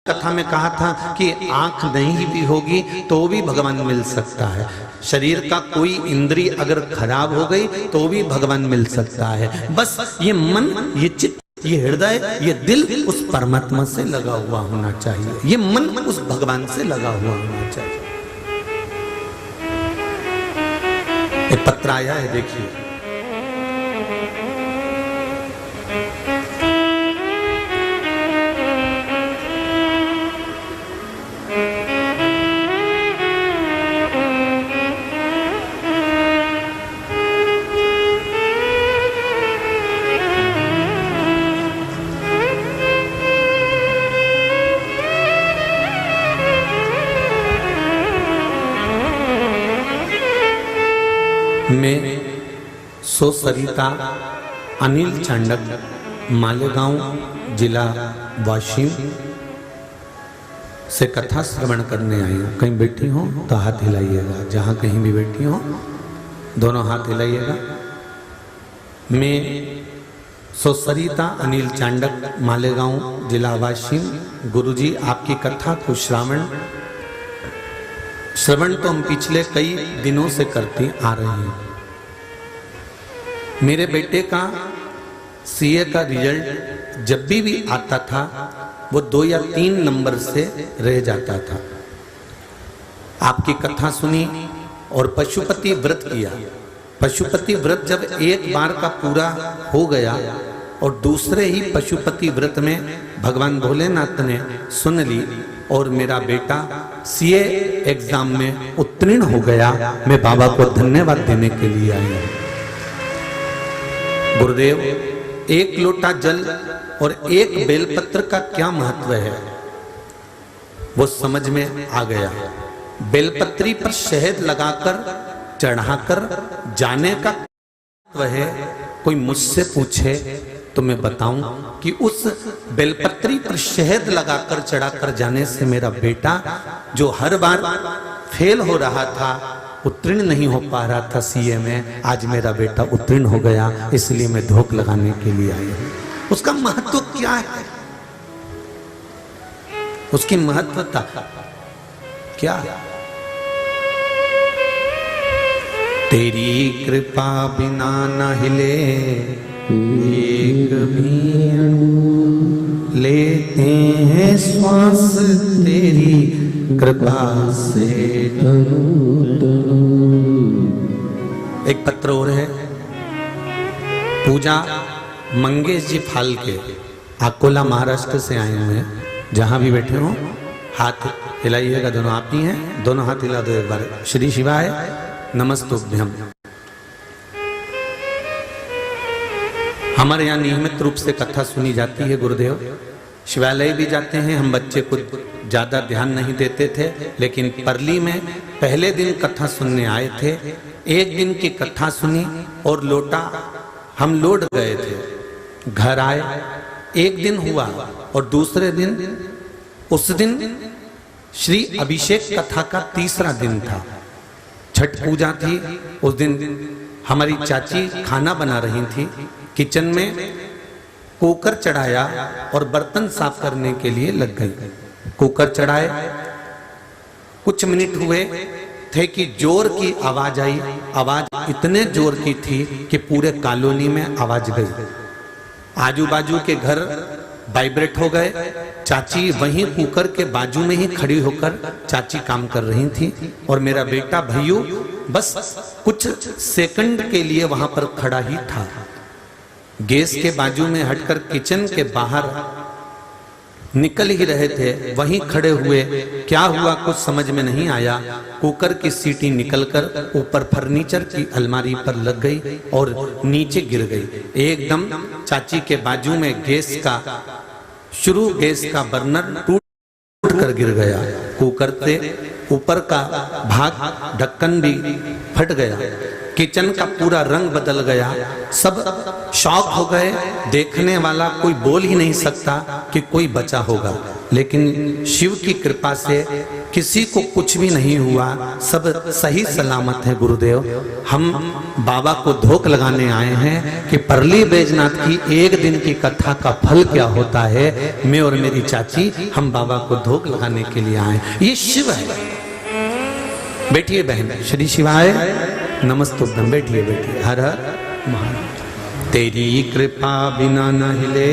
कथा में कहा था कि आंख नहीं भी होगी तो भी भगवान मिल सकता है। शरीर का कोई इंद्रिय अगर खराब हो गई तो भी भगवान मिल सकता है। बस ये मन, ये चित्त, ये हृदय, ये दिल उस परमात्मा से लगा हुआ होना चाहिए। ये मन उस भगवान से लगा हुआ होना चाहिए। एक पत्र आया है, देखिए। मैं सरिता अनिल चांडक, मालेगांव जिला वाशिम से कथा श्रवण करने आई हूँ। कहीं बैठी हो तो हाथ हिलाइएगा, जहाँ कहीं भी बैठी हो दोनों हाथ हिलाइएगा। मैं सरिता अनिल चांडक, मालेगांव जिला वाशिम। गुरुजी आपकी कथा को श्रवण तो हम पिछले कई दिनों से करते आ रहे हैं। मेरे बेटे का सीए का रिजल्ट जब भी आता था वो 2 या 3 नंबर से रह जाता था। आपकी कथा सुनी और पशुपति व्रत किया। पशुपति व्रत जब एक बार का पूरा हो गया और दूसरे ही पशुपति व्रत में भगवान भोलेनाथ ने सुन ली और मेरा बेटा सीए एग्जाम में उत्तीर्ण हो गया। मैं बाबा को धन्यवाद देने के लिए आई हूं। गुरुदेव, एक लोटा जल और एक बेलपत्र का क्या महत्व है वो समझ में आ गया। बेलपत्री पर शहद लगाकर चढ़ाकर जाने का महत्व है। कोई मुझसे पूछे तो मैं बताऊं कि उस बेलपत्री पर शहद लगाकर चढ़ाकर जाने से मेरा बेटा जो हर बार फेल हो रहा था, उत्तीर्ण नहीं हो पा रहा था सीए में, आज मेरा बेटा उत्तीर्ण हो गया। इसलिए मैं धोख लगाने के लिए आई हूं। उसका महत्व क्या है? उसकी महत्वता क्या है? तेरी कृपा बिना न हिले एक भी अणु, लेते हैं श्वास तेरी कृपा से। एक पत्र और है, पूजा मंगेश जी फालके, अकोला महाराष्ट्र से आए हुए हैं। जहां भी बैठे हो हाथ हिलाइएगा। दोनों आप ही हैं, दोनों हाथ हिला दो एक बार। श्री शिवाय नमस्तुभ्यम। हमारे यहाँ नियमित रूप से कथा सुनी जाती है गुरुदेव। शिवालय भी जाते हैं हम। बच्चे को ज्यादा ध्यान नहीं देते थे, लेकिन परली में पहले दिन कथा सुनने आए थे। एक दिन की कथा सुनी और लोटा हम लौट गए थे। घर आए, एक दिन हुआ और दूसरे दिन, उस दिन श्री अभिषेक कथा का तीसरा दिन था। छठ पूजा थी। उस दिन हमारी चाची खाना बना रही थी। किचन में कुकर चढ़ाया और बर्तन साफ करने के लिए लग गई। कुकर चढ़ाए, कुछ मिनट हुए थे कि जोर की आवाज आई। आवाज इतने जोर की थी कि पूरे कॉलोनी में आवाज गई। आजू बाजू के घर वाइब्रेट हो गए। चाची वहीं कुकर के बाजू में ही खड़ी होकर चाची काम कर रही थी और मेरा बेटा भैयू बस कुछ सेकंड के लिए वहां पर खड़ा ही था। गैस के बाजू में हटकर किचन के बाहर निकल ही रहे थे, वहीं खड़े हुए। क्या हुआ कुछ समझ में नहीं आया। कुकर की सीटी निकलकर ऊपर फर्नीचर की अलमारी पर लग गई और नीचे गिर गई। एकदम चाची के बाजू में गैस का बर्नर टूट कर गिर गया। कुकर से ऊपर का भाग ढक्कन भी फट गया। किचन का पूरा रंग बदल गया। सब शॉक हो गए। देखने वाला कोई बोल ही नहीं सकता कि कोई बचा होगा। लेकिन शिव की कृपा से किसी को कुछ भी नहीं हुआ, सब सही सलामत है गुरुदेव। हम बाबा को धोख लगाने आए हैं कि परली बैजनाथ की एक दिन की कथा का फल क्या होता है। मैं और मेरी चाची हम बाबा को धोख लगाने के लिए आए। ये शिव है। बैठिए बहन, श्री शिवाय नमस्तुभ्यं। बैठिए बैठिए। हर हर महादेव। तेरी कृपा बिना न हिले